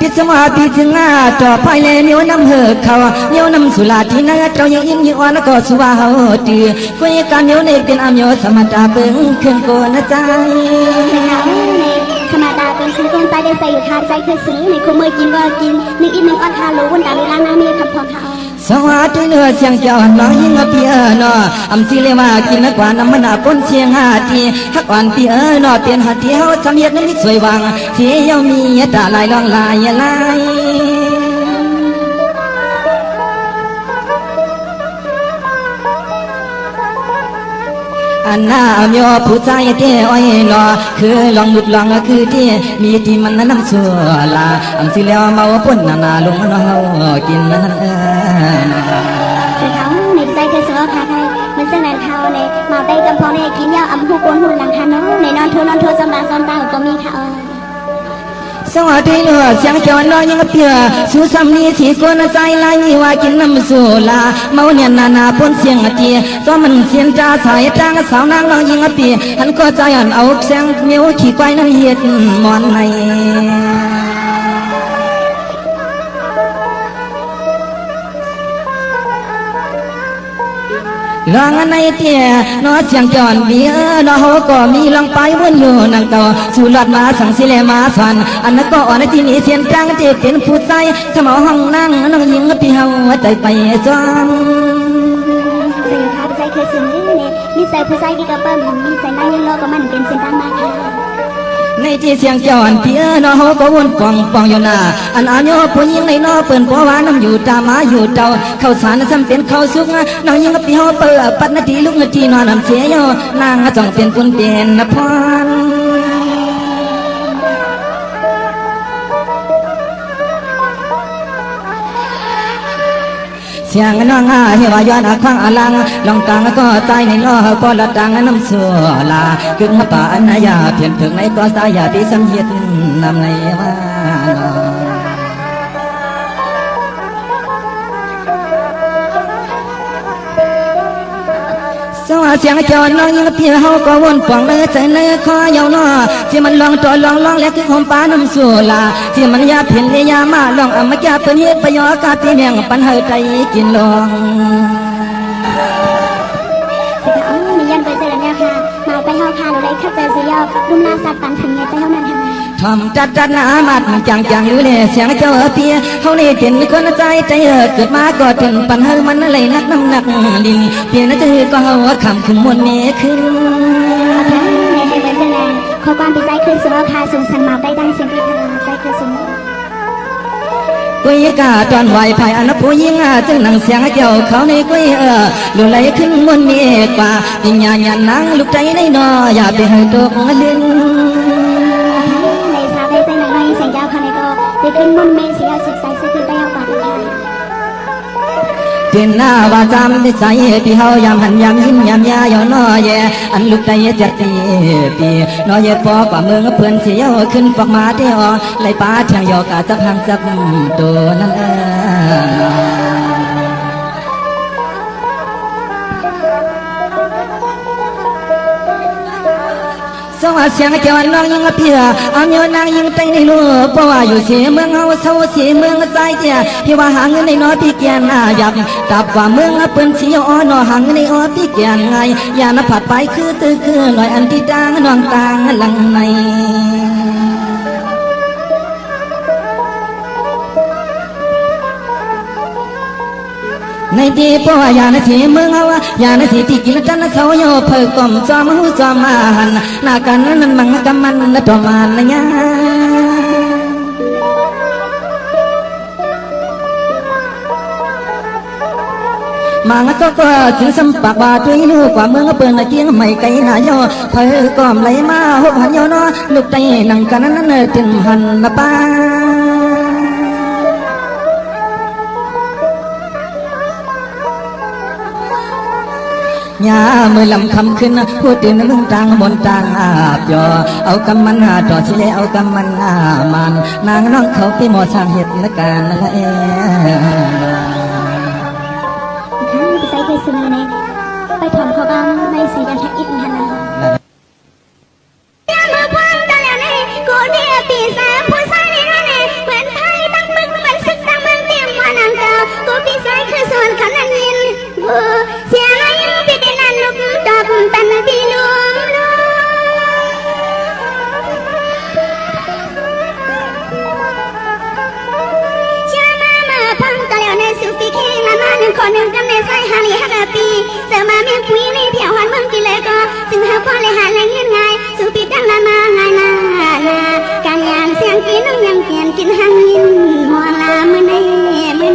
พิศวาพิจงาต่อไปเลยเนียวน้ำเหือเขาเนียวน้ำสุราที่นั่งเรายังยิ้มยิ้มอ่อนก็สุวาเฮาตีคุยกันเนียวในเป็นอามโยสมตาเปิงขึ้นโกนใจสมาดาเป็นคือคนใจได้ใส่อยู่ทานใจคือซื้อในคู่มือกินว่ากินนึกอีกหนึ่งอันทารู้วันดาเวลาน้ำมีคำพรเขาสวัสดีเนื้อเสียงเจ้าน้องยิ่งเปียนออำสิเลว่ากินกว่าน้ำมันปนเสียงหาทีฮักอ่อนเปียนอเปลี่ยนหาทีเฮาสำเย็ดนั้นสวยวังที่เยามีตาลายลองลายลายอันน่าเมียผู้ชายเที่อ้อยนอคือลองหยุดลองคือที่มีที่มันน้ำสัวลาอันสิแล้วเมาปนนาลงนอกินนั่นคือเขาในใจคือสัวค่ะใครมันซึ่งนั้นเขาในมาไปกำพองในกินยาอำหูกวนหุ่นหลังคาโนในนอนทัวสำราญซ้อนตาก็มีเขาสวัสดีเนื้อเสียงเจ้าน้อยยังเปียสู้ซ้ำนี้สีคนใจลายว่ากินน้ำสุราเมาเนี่ยนาปนเสียงตีก็มันเสียงจ้าสายจ้างสาวนางน้องยิงเปียหันก็ใจอ่อนเอาเสียงเมียวขี่ควายนั่นเฮ็ดมอนในลองในเตี้ยนอเสียงจอนเบียนอเขาก็มีลองไปวนอยู่นังเก่าสู่หลอดมาสังสิเลมาสันอันนั้นก็อ่อนที่นี่เสียงจังที่เป็นผู้ใจสมองห้องนั่งน้องยิงพี่เฮาใจไปจอมสิ่งท้าใจคือสิ่งนี้เนี่ยมีใจผู้ใจกี่กระเปิ้ลมีใจนั่งยังรอก็มันเป็นสิ่งต่างมาค่ะในที่เสียงจอนเปียนอเขาก็วนปองอยู่หน้าอันอาโยผู้ยิงในนอเปิ่นปัววาน้ำอยู่ตามาอยู่เจ้าเข้าสารซ้ำเป็นเข้าสุกน้องยิงกับพี่เฮาเปิดปัดนาทีลุกนาทีนอนน้ำเสียโยนางจ้องเป็นคนเป็นนพรเสียงน้องเหี่ยวย้อนควางอลังลองตังก็ใจในล้อก็ละตังน้ำสัวลากึ่งป่านายาเพียงถึงในก็สายาที่สำเย็ดนำในว่าสวัสดีเสียงเจ้าน้องยิงเพียเฮาก็วนปองเลยใจในคอยาวนอที่มันลองตัวลองแล้วคือหอมปาน้ำสัวลาที่มันยาเพียนเลยยามาลองเอามาแก้เปิ้นเฮ็ดประโยชน์กาตีแมงปันเฮาใจกินลองมียันไปเจอเนี่ยค่ะมาไปเฮาค่ะเราได้ขับใจเสียรุ่มนาสัตว์ปันถึงเนี่ยไปเท่านั้นทำไมทำจัดหนามัดจังอยู่เลยเสียงเจ้าเพียเขาเนี่ยเป็นคนใจเกิดมาก็ถึงปันเฮามันอะไรนักน้ำหนักลินเพียงนั้นจะก็เฮาคำขึ้นมวลเมขึ้นในให้เป็นแสดงขอความปีใจคืนสุภาพาสูงสันมาได้ดังเสียงพิธาใจคืนสูงกุยกาตอนไหวภายอันผู้ยิงจึงนั่งเสียงเจ้าเขาในกุยดูไหลขึ้นมวลเมกว่ายิ่งยานั่งลุกใจในนออย่าไปให้ตกลิ้นในสาวได้ใจหนังในเสียงเจ้าเขาในก็ได้ขึ้นมวลเมเสียศึกษาสึกขึ้นไปเอากว่าทุกอย่างเป็นหน้าว่าจำได้ใส่ที่เฮายามหันยามยิ้มยามยาย่อนอแยอันลุกใจจะตีปีนอแยปอกว่าเมืองเพื่อนเสียวขึ้นปอกมาเที่ยวไหลป้าเทียงยอกาจับหางจับตัวนั่นสวัสดีเสียงเจ้าน้องยิงเพียอามโยนางยิงใจในลูกเพราะว่าอยู่เสียเมืองเฮาเศร้าเสียเมืองใจเจ้าพี่ว่าหาเงินในน้อยพี่เกียนอยากตับว่าเมืองเปิ้นสีอ้อนอหาเงินในอ้อพี่เกียนไงอย่ามาผัดไปคือตื้อคือหน่อยอันที่ดังน้องต่างหลังในในที่พ่อยาในที่เมืองเฮายาในที่ที่กินกันเขาโยเพิกกลมจอมหูจอมมาหันหน้ากันนั้นมังกำมันและประมาณนะยามังก็ถึงสัมปะบาตุยลูกกว่าเมืองเปิ้นเกียงไม่ไกลหน้าโยเพิกกลมไหลมาหกหันโยนอลูกใจนั่งกันนั้นถึงหันนะป้ายาเมื่อลำคำขึ้นพูดถึงเรื่องต่างบนต่างอาบยอเอากำมันต่อสิเลเอากำมันมันนางน้องเขาไปหมอสร้างเหตุและการนั่นแหละใส่ไปซื้อในไปถมเขาบ้างในสีดำแท็กอินทันนะยามมาพังตะแล้วนี่กูเนี่ยปีแสบผู้ชายนี่นั่นเองเหมือนไพ่ เสือมาเมียนปุยนี่เที่ยวหันเมืองกินเลยก็ซึ่งหาพ่อเลยหาแรงเงินไงสู่ปีดังละมาไงนาการยานเสียงกินน้องยังเปลี่ยนกินหังยินมองลามือเน่นะ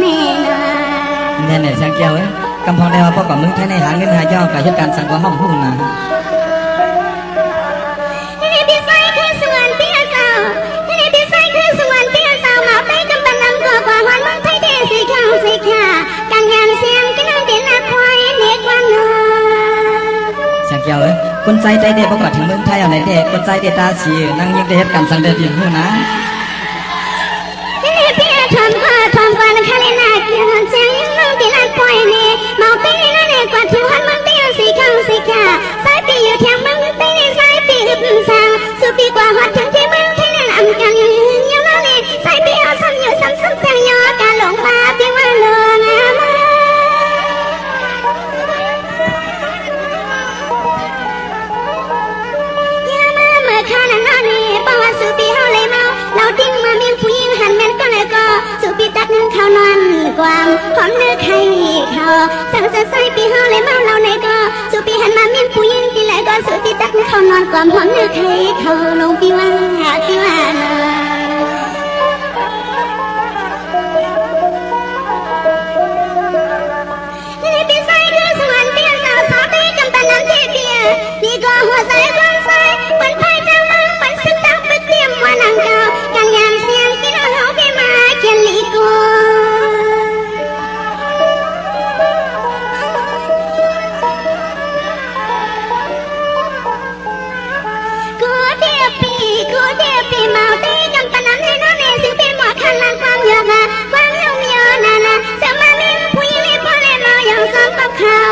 เนี่ยเสียงแก้วกำพองได้ว่าพ่อกับมึงใช้ในหาเงินหาเจ้ากับเหตุการณ์สังกัดห้องหุ้นนะ นี่พี่ไส้คือสวนเปียเจ้านี่พี่ไส้คือสวนเปียเจ้ามาไปกำบันลำก็กว่าหันมันไทยเทสีข้าวสีขาการงานเสียงกินน้ำเด่นละควายเด็กวันนา เสียงแก้วคนใจได้เด็กประกอบถึงเมืองไทยเอาไหนเด็กคนใจเด็กตาสีนั่งยิงได้เหตุการณ์สังเกตหุ้นนะ นี่พี่ทำก็ทำกว่านะคะเลยนะเกี่ยวกับเสียงยังน้ำเด่นละควายเนี่ยมาไปนั่นเองกว่าถึงหันมันเปียสีข้าวสีขาสายปีอยู่แถวมันไปในสายปีอึดสางสุปีกว่าหัดถึงที่เมืองไทยนั่นอำกันยังนั่นเองสายปีเอาซ้ำอยู่ซ้ำๆแต่ยอการหลงมาเพียงว่าเลินนะมา ข้านั่นนี่ป้าว่าสุปีเฮาเลยเมาเราทิ้งมาเมียนผู้หญิงหันแม่นก็เลยก็สุปีตัดนึงเขานอนความหอมเนื้อไข่เขาสั่งจะใส่ปีเฮาเลยเมาเราในก็สุปีหันมาเมียนผู้หญิงที่เลยก็สุปีตัดนึงเขานอนความหอมเนื้อไข่เขาลงปีว่านี่ปีใส่คือสวรรค์เปียสาวสาวได้กำปั้นน้ำเทียเปียนี่ก็หัวใจคนใส่มันไพ่จังมังมันสึกตั้งไปเตรียมว่านังเก่าการงานเสียงกินเอาไปมาเขียนลีกูกูเดียปีเมาตีกำปั้นน้ำให้น้องเนสิเป็นหมอขันลังความเยอะค่ะความเยอะมีเยอะนานาเสมาเมียนผู้หญิงเลยพอเลยเมาอย่างซ้ำกับข่าว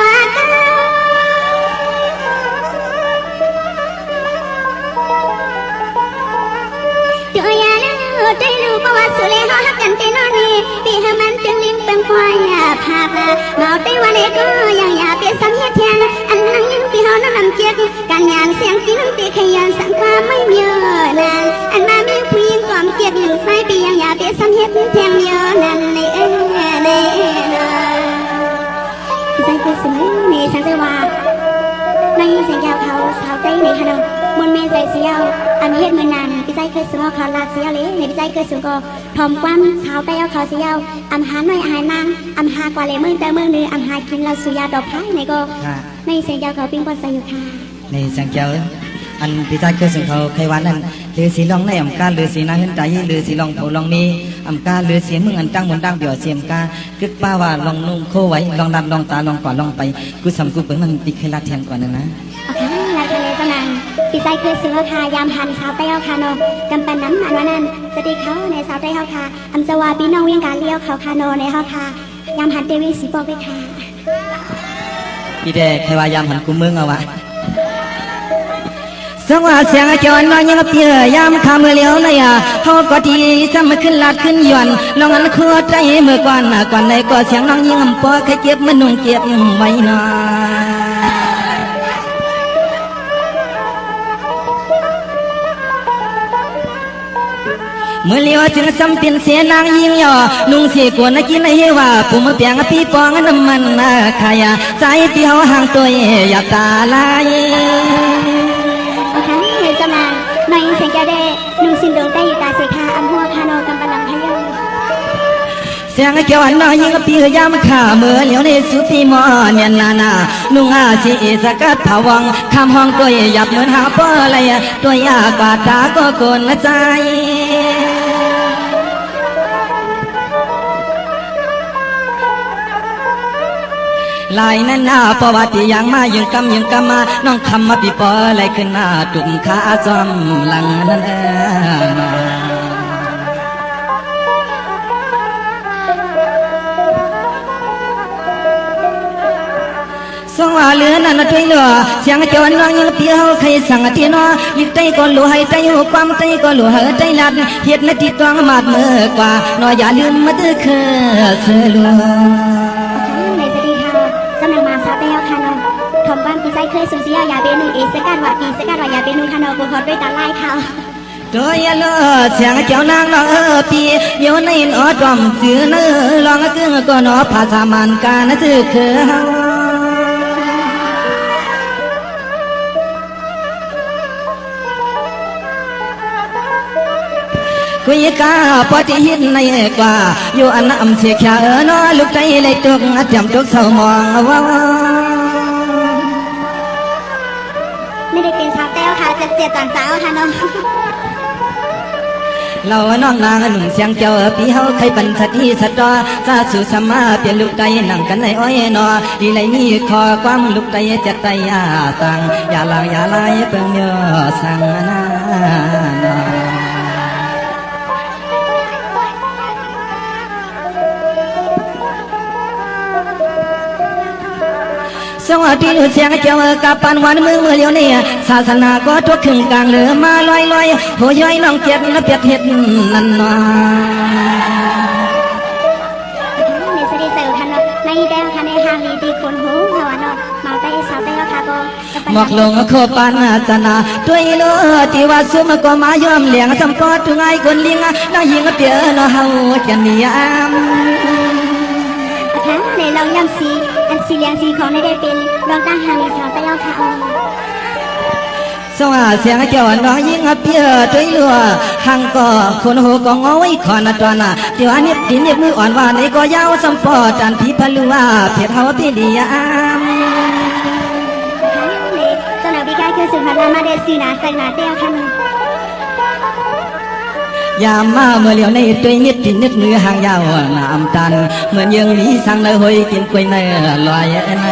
เดี๋ยวยาเลือดได้รู้ประวัติสุเลหอหักกันเต้นนี่ปีให้มันจึงลิ้นเป็นควายภาพเมาตีวันเด็กก็ยังอย่าเปลี่ยนสังเทียนอันนั่งยังปีหอน้ำลำเกียกการงานเสียงกินตีขยันสังความไม่เยอะนั่นอันมามีผู้หญิงความเกียกอยู่ใส่ปียังอย่าเปลี่ยนสังเทียนเทียงเยอะนั่นในใจคือสมัยนี้ฉันจะว่าในเสียงยาวเขาสาวใจในขนมมนเมใจเสียวอันเฮ็ดมือนานพี่ใจเคยสูงเขาลาเสียวเลยในพี่ใจเคยสูงก็ทอมความสาวใจเอาเขาเสียวอำหาหน่อยหายนางอำหากว่าเลยมือแต่มือนึงอำหากินเราสุยาดอกไม้ในก็ในเสียงยาวเขาปิ้งปนใส่อยู่ค่ะในเสียงแก้วอันพี่ใจเคยส่งเขาใครวันนั้นหรือสีลองในอำการหรือสีนาเห็นใจหรือสีลองเผาลองมีอำการหรือเสียงมึงอันตั้งบนตั้งเดี่ยวเสียมกาคึกป้าว่าลองนุ่งโคไว้ลองดันลองตาลองก่อนลองไปกูสำกูเปิดมันติดใครละแทนก่อนนะโอเคลาทะเลสนานพี่ใจเคยซื้อค่ะยามหันสาวเต้าค่ะโนกำปั้นน้ำอันวันนั้นสติเขาในสาวเต้าค่ะอัมสวาปีน้องเวียงการเลี้ยวเขาคาโนในเขาค่ะยามหันเตวิสีบอกไปค่ะพี่เด็กใครว่ายามหันกูเมืองเอาวะสว่าเสียงจอนน้อยยังเปียยามคำเลี้ยวเลยเขาก็ทีซ้ำขึ้นลาดขึ้นย่อนลองอันคัวใจเมื่อก่อนในก็เสียงน้องยิงปอเคยเจ็บมันนุ่งเจ็บไว้นาเมื่อเลี้ยวจึงซ้ำเป็นเสียนางยิงย่อนุ่งเสียกวนกินให้ว่าผู้มาเปียงพี่ปองน้ำมันขายใจเปียวห่างตัวอยากตาลายโอเคเห็นจะมาในเสียงแกเดนุ่งสินโดนได้อยู่ตาเสคาอัมหัวคาโนกำบังพยองเสียงเกี่ยวน้อยยิงปียามขาเมื่อเลี้ยวในสุติมอเนียนนานุ่งอาชีสกัดผวังคำห้องตัวหยับเหมือนหาเปออะไรตัวยากาตาก็กลนใจลายนั้นหน้าประวัติยังมายังกำมาน้องคำมาปีปออะไรขึ้นหน้าจุ่มขาจอมหลังนั้นสองว่าเลือนั่นช่วยเหลือเสียงจวนน้องยังเปียวใครสั่งที่น้อยิกใจก็หลัวให้ใจหัวความใจก็หลัวให้ใจลัดเฮ็ดนาทีต้องมาดเมื่อกว่าน้อยอย่าลืมมาตื้อคือเสือลัวสำนักมาซาเต้าคาโนทอมบ้านปีไซเคยสูญเสียอย่าเบนูเอสกัดว่าปีสกัดว่าอย่าเบนูคาโนกูขอด้วยตาไล่เขาโดยเลือเสียงเจ้านางน้อปีอยู่ในนอจอมซื้อเนื้อลองกึ่งก็นอภาษามันการซื้อคือเฮา คุยกาปฏิหินในกว่าอยู่อันน้ำเสียขาน้อลูกใจเลยตุกจำตุกเศร้ามองว่า ไม่ได้เป็นสาวแต้วค่ะจะเจ็บต่างสาวค่ะน้อง เราน้องนางหนุ่มเสียงเจ้าปีเฮาใครปันสติสตอซาสุสมาเปลี่ยนลูกใจนั่งกันในอ้อยนอดีไรมีคอความลูกใจจะใจตังอย่าลางอย่าลายเปิงเยอสังนานาสวัสดีลูกเสียงเจ้ากับปันวันมือเลี้ยวเนี่ยศาสนาก็ทุกขึงกลางเหลือมาลอยผู้ย่อยน้องเจ็ดและเปียดเห็ดนั่นนาในสดีเซลค่ะน้องในแต้วค่ะในห้างลีตีคนหูเฮาน้องเมาได้สาวแต้วค่ะบ่หมอกลงโคปันจนาด้วยโลที่ว่าสุมก็มายอมเลี้ยงสำปอทุงไอคนลิงน้ายิงเปียน้าเฮาจะนิยามในลองยำสีอันสีเหลืองสีของได้เป็นลองตั้งหางในสาวแต้วค่ะสว่าเสียงเจ้าน้องยิงเปียด้วยลัวหังก็คนหูก็งอยขอนตอนเดี๋ยวอันนี้ดินมืออ่อนว่าในก็ยาวสำปอดันพี่พลัวเพียรเฮาพี่ดียามเจ้าหน้าที่การคือสุภาพมาได้สีหนาสักหนาแต้วค่ะยามมาเมื่อเลี้ยวในตัวนิดที่นิดเนื้อหางยาวน้ำตันเหมือนยังมีสังเลยหอยกินกล้วยในลอยใน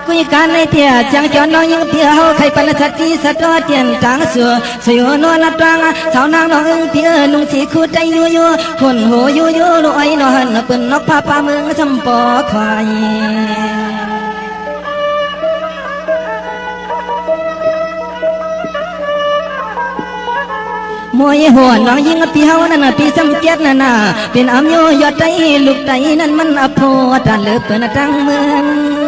คุยกันในเตียจังจอนน้องยังเตียเฮาใครปันสัจจีสะตอเตียนจางเสือสยนวลตรังสาวนางน้องเตียนุ่งสีคู่ใจยูคนโหยูลอยนอนเปิ้นนกพาปาเมืองสำปอควายมวยหัวน้องยิงปีเฮานั่นปีสำเกียดนั่นเป็นอำโยยอดใจลูกใจนั่นมันอภรตันเลือเปิ้นตั้งเมือง